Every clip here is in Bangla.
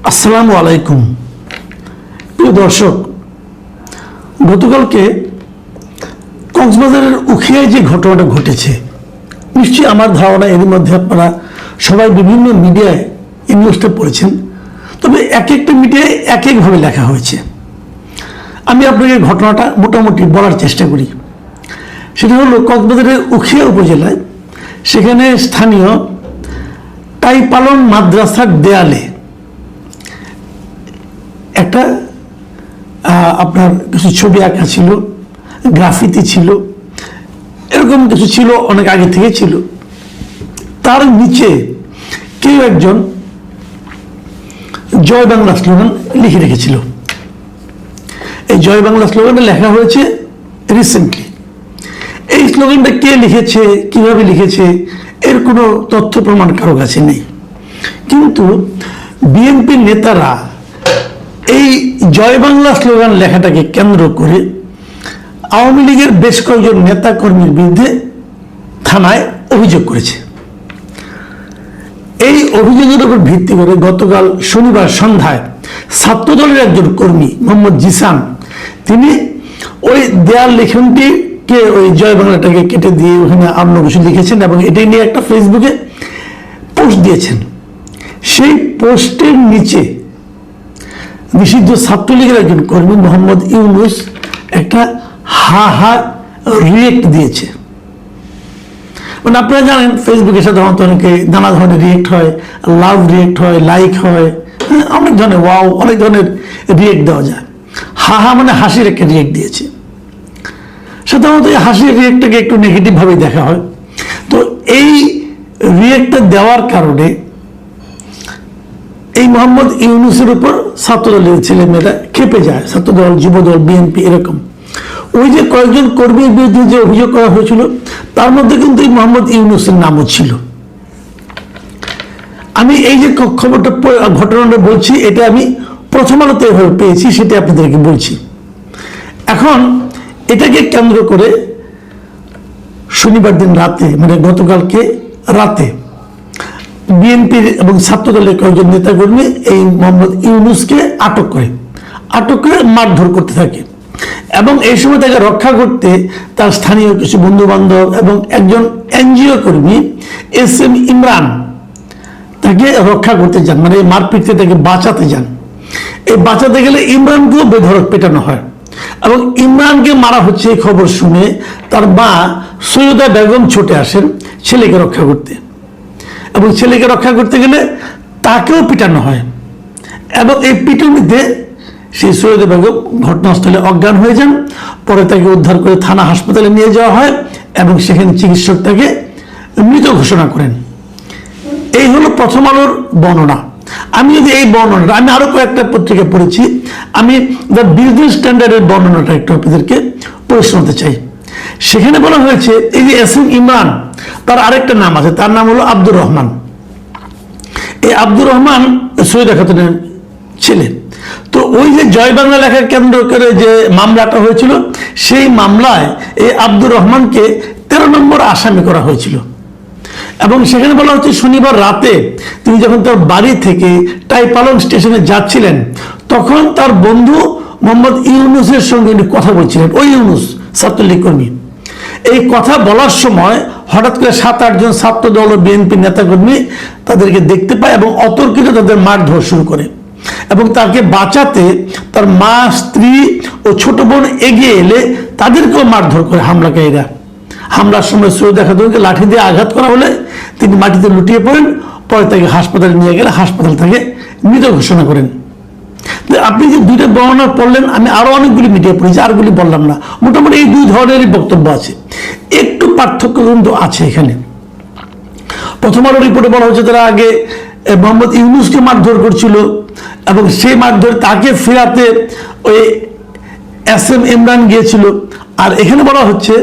আসসালামু আলাইকুম প্রিয় দর্শক, গতকালকে কক্সবাজারের উখিয়ায় যে ঘটনাটা ঘটেছে, নিশ্চয়ই আমার ধারণা এর মধ্যে আপনারা সবাই বিভিন্ন মিডিয়ায় এই নিউজটা পড়েছেন। তবে এক একটা মিডিয়ায় এক একভাবে লেখা হয়েছে। আমি আপনাকে ঘটনাটা মোটামুটি বলার চেষ্টা করি। সেটা হলো কক্সবাজারের উখিয়া উপজেলায়, সেখানে স্থানীয় টাইপালং মাদ্রাসার দেয়ালে একটা আপনার কিছু ছবি আঁকা ছিল, গ্রাফিতি ছিল, এরকম কিছু ছিল, অনেক আগে থেকে ছিল। তার নিচে কেউ একজন জয় বাংলা স্লোগান লিখে রেখেছিল। এই জয় বাংলা স্লোগানটা লেখা হয়েছে রিসেন্টলি। এই স্লোগানটা কে লিখেছে, কিভাবে লিখেছে, এর কোনো তথ্য প্রমাণ কারো কাছে নেই। কিন্তু বিএনপি নেতারা এই জয় বাংলা স্লোগান লেখাটাকে কেন্দ্র করে আওয়ামী লীগের বেশ কয়েকজন নেতা কর্মীর বিরুদ্ধে থানায় অভিযোগ করেছে। এই অভিযোগের উপর ভিত্তি করে গতকাল শনিবার সন্ধ্যায় ছাত্রদলের একজন কর্মী মোহাম্মদ জিসান, তিনি ওই দেয়াল লেখনটিকে, ওই জয় বাংলাটাকে কেটে দিয়ে ওখানে অন্য কিছু লিখেছেন এবং এটাই নিয়ে একটা ফেসবুকে পোস্ট দিয়েছেন। সেই পোস্টের নিচে নিষিদ্ধ ছাত্রলীগের একজন কর্মী মোহাম্মদ ইউনুস একটা হা রিয়েক্ট দিয়েছে। মানে আপনারা জানেন, ফেসবুকে সাধারণত অনেকে নানা ধরনের রিয়েক্ট হয়, লাভ রিয়েক্ট হয়, লাইক হয়, অনেক ধরনের ওয়াও, অনেক ধরনের রিয়েক্ট দেওয়া যায়। হা মানে হাসির একটা রিয়েক্ট দিয়েছে। সাধারণত এই হাসির রিয়েক্টটাকে একটু নেগেটিভভাবেই দেখা হয়। তো এই রিয়েক্টটা দেওয়ার কারণে এই মোহাম্মদ ইউনুসের উপর ছাত্রদলের ছেলেমেয়েরা খেপে যায়। ছাত্রদল, যুবদল, বিএনপি, এরকম ওই যে কয়েকজন কর্মীর বিরুদ্ধে যে অভিযোগ করা হয়েছিল, তার মধ্যে কিন্তু এই মোহাম্মদ ইউনুসের নামও ছিল। আমি এই যে খবরটা, ঘটনাটা বলছি, এটা আমি প্রথম আলোতে এভাবে পেয়েছি, সেটা আপনাদেরকে বলছি। এখন এটাকে কেন্দ্র করে শনিবার দিন রাতে, মানে গতকালকে রাতে, বিএনপির এবং ছাত্রদলের কয়েকজন নেতাকর্মী এই মোহাম্মদ ইউনুসকে আটক করে মারধর করতে থাকে এবং এই সময় তাকে রক্ষা করতে তার স্থানীয় কিছু বন্ধু বান্ধব এবং একজন এনজিও কর্মী SM ইমরান তাকে রক্ষা করতে যান, মানে মারপিটতে তাকে বাঁচাতে যান। এই বাঁচাতে গেলে ইমরানকেও বেধড়ক পেটানো হয় এবং ইমরানকে মারা হচ্ছে এই খবর শুনে তার মা সৈয়দা বেগম ছুটে আসেন ছেলেকে রক্ষা করতে, এবং ছেলেকে রক্ষা করতে গেলে তাকেও পিটানো হয় এবং এই পিটুনিতে সেই সৈয়দা বেগম ঘটনাস্থলে অজ্ঞান হয়ে যান। পরে তাকে উদ্ধার করে থানা হাসপাতালে নিয়ে যাওয়া হয় এবং সেখানে চিকিৎসক তাকে মৃত ঘোষণা করেন। এই হলো প্রথম আলোর বর্ণনা। আমি যদি এই বর্ণনাটা, আমি আরো কয়েকটা পত্রিকা পড়েছি, আমি দ্য বিজনেস স্ট্যান্ডার্ডের বর্ণনাটা একটু আপনাদেরকে পড়ে শোনাতে চাই। সেখানে বলা হয়েছে, এই যে SM ইমরান, তার আরেকটা নাম আছে, তার নাম হলো আব্দুর রহমান। এই আব্দুর রহমান সৈয়দা খাতুনের ছেলে। তো ওই যে জয় বাংলা লেখা কেন্দ্র করে যে মামলাটা হয়েছিল, সেই মামলায় এই আব্দুর রহমানকে 13 নম্বর আসামি করা হয়েছিল এবং সেখানে বলা হচ্ছে শনিবার রাতে তিনি যখন তার বাড়ি থেকে টাইপালং স্টেশনে যাচ্ছিলেন, তখন তার বন্ধু মোহাম্মদ ইউনুসের সঙ্গে কথা বলছিলেন। ওই ইউনুস ছাত্রলীগ কর্মী। এই কথা বলার সময় হঠাৎ করে 7-8 জন ছাত্রদল ও বিএনপি নেতাকর্মী তাদেরকে দেখতে পায় এবং অতর্কিত তাদের মারধর শুরু করে এবং তাকে বাঁচাতে তার মা, স্ত্রী ও ছোট বোন এগিয়ে এলে তাদেরকেও মারধর করে হামলাকারীরা। হামলার সময় সৈয়দা খাতুনকে লাঠি দিয়ে আঘাত করা হলে তিনি মাটিতে লুটিয়ে পড়েন। পরে তাকে হাসপাতালে নিয়ে গেলে হাসপাতাল থেকে মৃত ঘোষণা করেন। আপনি যে দুইটা বর্ণনা পড়লেন, আমি আরো অনেকগুলি মিডিয়া পড়েছি, আরগুলি বললাম না। মোটামুটি এই দুই ধরনেরই বক্তব্য আছে, একটু পার্থক্য কিন্তু আছে এখানে। প্রথম আলো রিপোর্টে বলা হচ্ছে তারা আগে মোহাম্মদ ইউনুসকে মারধর করছিল এবং সেই মারধর তাকে ফেরাতে ওই SM ইমরান গিয়েছিল। আর এখানে বলা হচ্ছে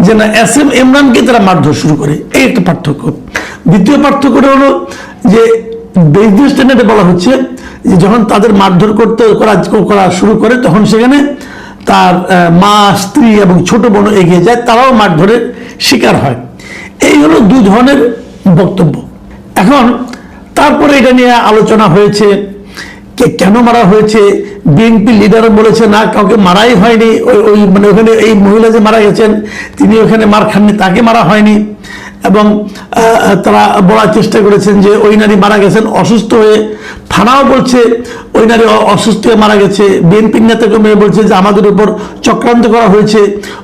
যে না, SM ইমরানকে তারা মারধর শুরু করে। এই একটা পার্থক্য। দ্বিতীয় পার্থক্যটা হলো যে বিজনেস স্ট্যান্ডার্ডে বলা হচ্ছে যে যখন তাদের মারধর করা শুরু করে, তখন সেখানে তার মা, স্ত্রী এবং ছোট বোন এগিয়ে যায়, তারাও মারধরের শিকার হয়। এই হলো দুই ধরনের বক্তব্য। এখন তারপরে এটা নিয়ে আলোচনা হয়েছে, কেন মারা হয়েছে, বিএনপি লিডার বলেছে না কাউকে মারাই হয়নি, ওই মানে ওখানে এই মহিলা যে মারা গেছেন তিনি ওখানে মার খাননি, তাকে মারা হয়নি। এবং তারা বলার চেষ্টা করেছেন যে ওই নারী মারা গেছেন অসুস্থ হয়ে, থানাও বলছে ওই নারী অসুস্থ হয়ে মারা গেছে। বিএনপির নেতাকর্মীরা বলছে যে আমাদের উপর চক্রান্ত করা হয়েছে,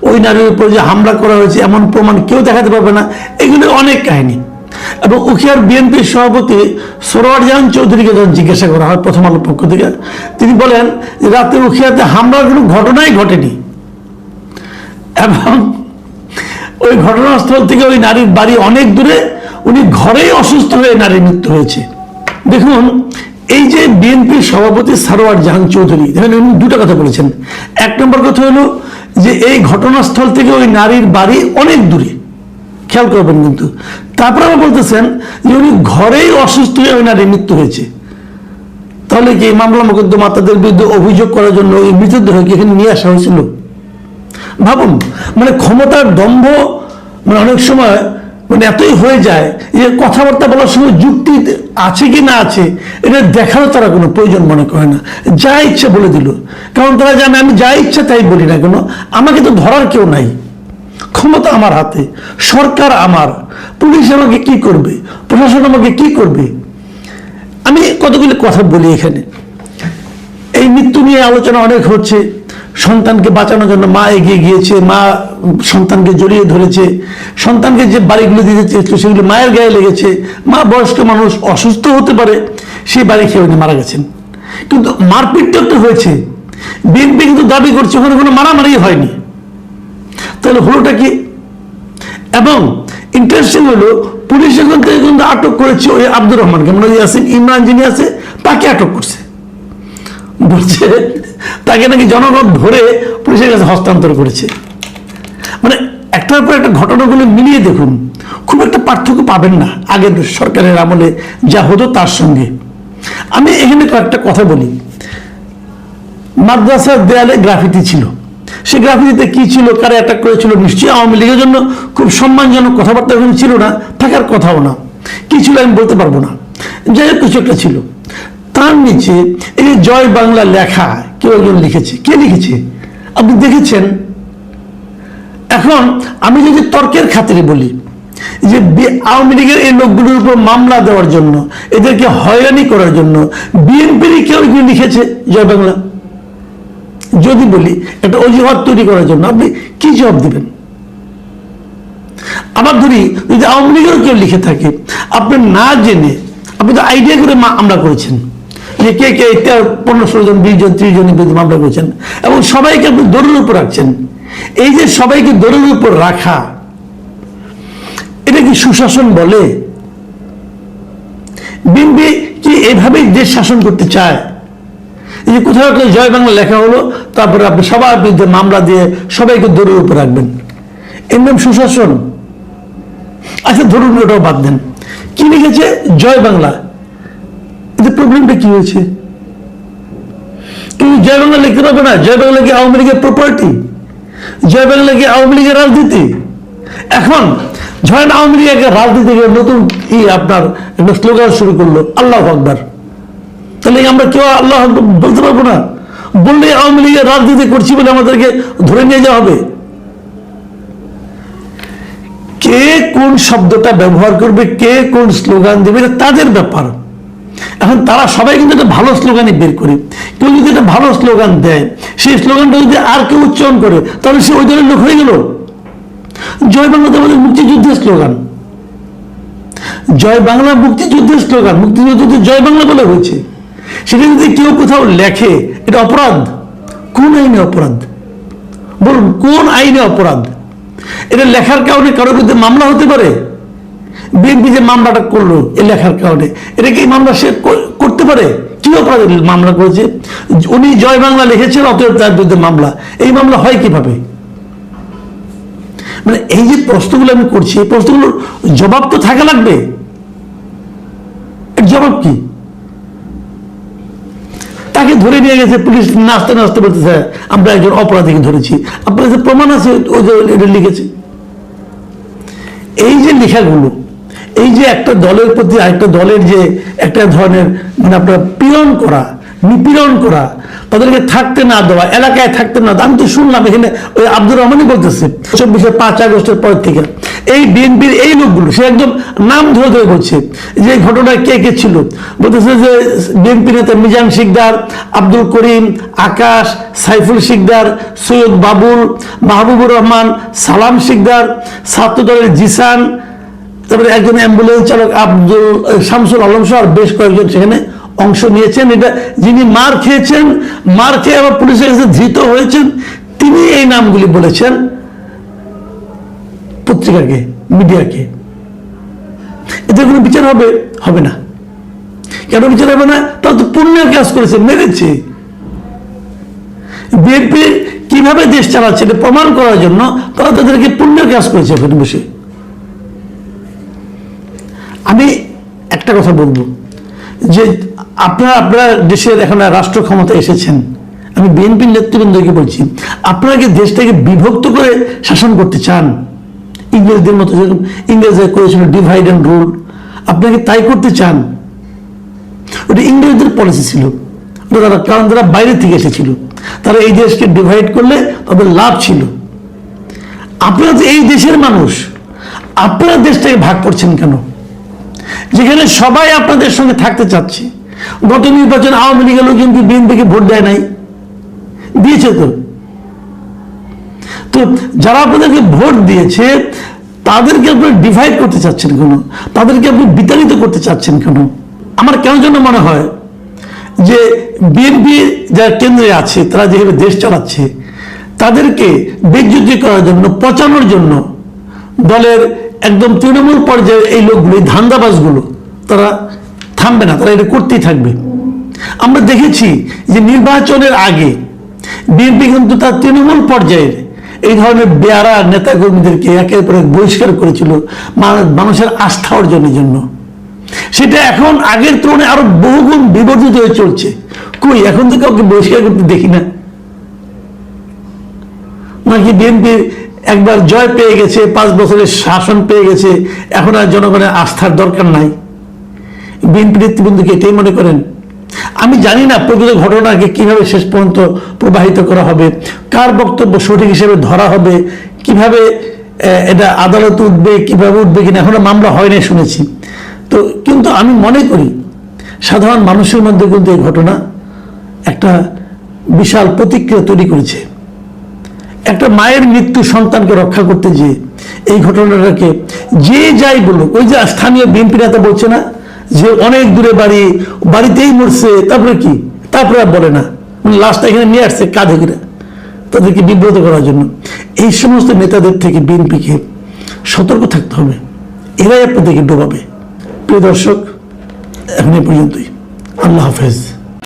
ওই নারীর উপর যে হামলা করা হয়েছে এমন প্রমাণ কেউ দেখাতে পারবে না। এগুলো অনেক কাহিনী। এবং উখিয়ার বিএনপির সভাপতি সরোয়ার জাহান চৌধুরীকে যখন জিজ্ঞাসা করা হয় প্রথম আলোর পক্ষ থেকে, তিনি বলেন যে রাতে উখিয়াতে হামলার কোনো ঘটনাই ঘটেনি এবং ওই ঘটনাস্থল থেকে ওই নারীর বাড়ি অনেক দূরে, উনি ঘরেই অসুস্থ হয়ে নারীর মৃত্যু হয়েছে। দেখুন, এই যে বিএনপির সভাপতি সরোয়ার জাহান চৌধুরী, দেখেন উনি দুটো কথা বলেছেন। এক নম্বর কথা হলো যে এই ঘটনাস্থল থেকে ওই নারীর বাড়ি অনেক দূরে, খেয়াল করবেন কিন্তু। তারপরে আবার বলতেছেন যে উনি ঘরেই অসুস্থ হয়ে ওই নারীর মৃত্যু হয়েছে। তাহলে কি মামলা মোকদ্দমা তাদের বিরুদ্ধে অভিযোগ করার জন্য ওই মৃতদেহকে এখানে নিয়ে আসা হয়েছিল? ভাবুন, মানে ক্ষমতার দম্ভ মানে অনেক সময় মানে এতই হয়ে যায় যে কথাবার্তা বলার সময় যুক্তি আছে কি না আছে এটা দেখারও তারা কোনো প্রয়োজন মনে করে না, যা ইচ্ছা বলে দিল। কারণ তারা জানে আমি যা ইচ্ছা তাই বলি না কেন, আমাকে তো ধরার কেউ নাই, ক্ষমতা আমার হাতে, সরকার আমার, পুলিশ আমাকে কি করবে, প্রশাসন আমাকে কি করবে। আমি কতগুলি কথা বলি এখানে। এই মৃত্যু নিয়ে আলোচনা অনেক হচ্ছে। সন্তানকে বাঁচানোর জন্য মা এগিয়ে গিয়েছে, মা সন্তানকে জড়িয়ে ধরেছে, সন্তানকে যে বাড়িগুলো দিতে চেয়েছিল সেগুলো মায়ের গায়ে লেগেছে। মা বয়স্ক মানুষ, অসুস্থ হতে পারে, সেই বাড়ি খেয়ে উনি মারা গেছেন। কিন্তু মারপিটটা তো হয়েছে, বিএনপি কিন্তু দাবি করছে ওখানে কোনো মারামারি হয়নি। তাহলে হলোটা কি? এবং ইন্টারেস্টিং হলো পুলিশ এখন থেকে কিন্তু আটক করেছে ওই আব্দুর রহমানকে, মানে ইয়াসিন ইমরান যিনি আছে তাকে আটক করছে। বলছে তাকে নাকি জনগণ ধরে পুলিশের কাছে হস্তান্তর করেছে। মানে একটার পর একটা ঘটনাগুলো মিলিয়ে দেখুন, খুব একটা পার্থক্য পাবেন না আগের সরকারের আমলে যা হতো তার সঙ্গে। আমি এখানে কয়েকটা কথা বলি। মাদ্রাসার দেয়ালে গ্রাফিতি ছিল, সেই গ্রাফিতিতে কি ছিল, কারা অ্যাটাক করেছিল, নিশ্চয়ই আওয়ামী লীগের জন্য খুব সম্মানজনক কথাবার্তা ওখানে ছিল না, থাকার কথাও না। কি ছিল আমি বলতে পারবো না, যাই হোক কিছু একটা ছিল। তার নিচে এই যে জয় বাংলা লেখা কেউ একজন লিখেছে, কে লিখেছে আপনি দেখেছেন? এখন আমি যদি তর্কের খাতিরে বলি যে আওয়ামী লীগের এই লোকগুলোর উপর মামলা দেওয়ার জন্য, এদেরকে হয়রানি করার জন্য বিএনপিরই কেউ এগুলো লিখেছে জয় বাংলা, যদি বলি একটা অজুহাত তৈরি করার জন্য, আপনি কি জবাব দিবেন? আবার ধরি যদি আওয়ামী লীগেরও কেউ লিখে থাকে, আপনি না জেনে আপনি তো আইডিয়া করে মামলা করেছেন যে কে কে 15-16 জন 20 জন 30 জনের বিরুদ্ধে মামলা করেছেন এবং সবাইকে আপনি দৌড়ের উপর রাখছেন। এই যে সবাইকে দৌড়ের উপর রাখা, এটা কি সুশাসন বলে? বিএনপি কি এভাবেই দেশ শাসন করতে চায়? এই যে কোথাও একটা জয় বাংলা লেখা হলো, তারপরে আপনি সবার বিরুদ্ধে মামলা দিয়ে সবাইকে দৌড়ের উপর রাখবেন, এর নাম সুশাসন? আচ্ছা ধরুন ওটাও বাদ দেন, কি লিখেছে জয় বাংলা, এতে প্রবলেমটা কি হয়েছে? কিন্তু জয় বাংলা লিখতে পারবে না? জয় বাংলা কি আওয়ামী লীগের প্রপার্টি? জয় বাংলা কি আওয়ামী লীগের রাজনীতি? এখন যখন আওয়ামী লীগ একটা রাজনীতি নতুন আপনার একটা স্লোগান শুরু করলো আল্লাহু আকবার, তাহলে আমরা কেউ আল্লাহ বলতে পারবো না? বললে আওয়ামী লীগের রাজনীতি করছি বলে আমাদেরকে ধরে নিয়ে যাওয়া হবে। কে কোন শব্দটা ব্যবহার করবে, কে কোন স্লোগান দেবে, এটা তাদের ব্যাপার। এখন তারা সবাই কিন্তু একটা ভালো স্লোগানই বের করে, কেউ যদি একটা ভালো স্লোগান দেয়, সেই স্লোগানটা যদি আর কেউ উচ্চারণ করে তাহলে সে ওই দলের লোক হয়ে গেল। জয় বাংলা আমাদের মুক্তিযুদ্ধের স্লোগান, জয় বাংলা মুক্তিযুদ্ধের স্লোগান, মুক্তিযুদ্ধ জয় বাংলা বলে হয়েছে। সেটা যদি কেউ কোথাও লেখে, এটা অপরাধ। কোন আইনে অপরাধ বলুন, কোন আইনে অপরাধ? এটা লেখার কারণে কারোর বিরুদ্ধে মামলা হতে পারে? বিএনপি যে মামলাটা করলো এই লেখার কারণে, এটা কি মামলা সে করতে পারে? কি অপরাধ মামলা করেছে? উনি জয় বাংলা লিখেছেন, অতএব তার বিরুদ্ধে মামলা। এই মামলা হয় কিভাবে? মানে এই যে প্রশ্নগুলো আমি করছি, এই প্রশ্নগুলোর জবাব তো থাকা লাগবে। এর জবাব কি? তাকে ধরে নিয়ে গেছে পুলিশ, নাচতে নাচতে বলতেছে আমরা একজন অপরাধীকে ধরেছি। আপনার কাছে প্রমাণ আছে ও যে এটা লিখেছে? এই যে লেখাগুলো, এই যে একটা দলের প্রতি আরেকটা দলের যে একটা ধরনের মানে আপনার পীড়ন করা, নিপীড়ন করা, তাদেরকে থাকতে না দেওয়া, এলাকায় থাকতে না দেওয়া। আমি তো শুনলাম এখানে ওই আব্দুর রহমানই বলতেছে 5 আগস্টের পর থেকে এই বিএনপির এই লোকগুলো, সে একদম নাম ধরে ধরে বলছে যে ঘটনায় কে কে ছিল। বলতেছে যে বিএনপি নেতা মিজান শিকদার, আব্দুল করিম, আকাশ, সাইফুল শিকদার, সৈয়দ বাবুল, মাহবুবুর রহমান, সালাম শিকদার, ছাত্রদলের জিসান, তারপরে একজন অ্যাম্বুলেন্স চালক আব্দুল শামসুল আলম সহ বেশ কয়েকজন সেখানে অংশ নিয়েছেন। এটা যিনি মার খেয়েছেন, মার খেয়ে আবার পুলিশের কাছে ধৃত হয়েছেন, তিনি এই নামগুলি বলেছেন পত্রিকাকে, মিডিয়াকে। এদের কোনো বিচার হবে? হবে না। কেন বিচার হবে না? তারা তো পুণ্যের কাজ করেছে, মেরেছে। বিএনপি কিভাবে দেশ চালাচ্ছে এটা প্রমাণ করার জন্য তারা তাদেরকে পুণ্যের কাজ করেছে ওখানে বসে। আমি একটা কথা বলবো যে আপনারা দেশের এখন রাষ্ট্র ক্ষমতায় এসেছেন, আমি বিএনপির নেতৃবৃন্দকে বলছি, আপনারা কি দেশটাকে বিভক্ত করে শাসন করতে চান? ইংরেজদের মতো, যেরকম ইংরেজরা করেছিল ডিভাইড অ্যান্ড রুল, আপনাকে তাই করতে চান? ওটা ইংরেজদের পলিসি ছিল, কারণ তারা বাইরে থেকে এসেছিল, তারা এই দেশকে ডিভাইড করলে তাদের লাভ ছিল। আপনারা তো এই দেশের মানুষ, আপনারা দেশটাকে ভাগ করছেন কেন? যেখানে সবাই আপনাদের সঙ্গে থাকতে চাচ্ছে। গত নির্বাচন আওয়ামী লীগের লোক কিন্তু বিএনপিকে ভোট দেয় নাই, দিয়েছে তো। তো যারা আপনাদেরকে ভোট দিয়েছে তাদেরকে আপনি ডিভাইড করতে চাচ্ছেন কেন? তাদেরকে আপনি বিতাড়িত করতে চাচ্ছেন কেন? আমার কেন জন্য মনে হয় যে বিএনপি যারা কেন্দ্রে আছে, তারা যেভাবে দেশ চালাচ্ছে, তাদেরকে বেজ্জতি করার জন্য, পচানোর জন্য দলের একদম তৃণমূল পর্যায়ে এই লোকগুলো, এই ধান্দাবাজগুলো, তারা থামবে না, তারা এটা করতেই থাকবে। আমরা দেখেছি যে নির্বাচনের আগে বিএনপি কিন্তু তার তৃণমূল পর্যায়ের এই ধরনের বেয়ারা নেতাকর্মীদেরকে একের পর এক বহিষ্কার করেছিল মানুষের আস্থা অর্জনের জন্য। সেটা এখন আগের তুলনায় আরো বহুগুণ বিবর্ধিত হয়ে চলছে। কই, এখন তো কাউকে বহিষ্কার করতে দেখি না। নাকি বিএনপি একবার জয় পেয়ে গেছে, 5 বছরের শাসন পেয়ে গেছে, এখন আর জনগণের আস্থার দরকার নাই? বিএনপি নেতৃবৃন্দকে এটাই মনে করেন? আমি জানি না প্রকৃত ঘটনাকে কিভাবে শেষ পর্যন্ত প্রবাহিত করা হবে, কার বক্তব্য সঠিক হিসেবে ধরা হবে, কিভাবে এটা আদালতে উঠবে, কিভাবে উঠবে কিনা, এখনো মামলা হয় নাই শুনেছি তো। কিন্তু আমি মনে করি সাধারণ মানুষের মধ্যে কিন্তু এই ঘটনা একটা বিশাল প্রতিক্রিয়া তৈরি করেছে। একটা মায়ের মৃত্যু সন্তানকে রক্ষা করতে যে এই ঘটনাটাকে যে যাই বলুক, ওই যে স্থানীয় বিএনপি নেতা বলছে না যে অনেক দূরে বাড়ি, বাড়িতেই মরছে, তারপরে কি, তারপরে বলে না, লাশটা এখানে নিয়ে আসছে কাঁধে করে, তাদেরকে বিব্রত করার জন্য। এই সমস্ত নেতাদের থেকে বিএনপিকে সতর্ক থাকতে হবে, এরাই আপনাদেরকে ডোবাবে। প্রিয় দর্শক, এখন এই পর্যন্তই। আল্লাহ হাফেজ।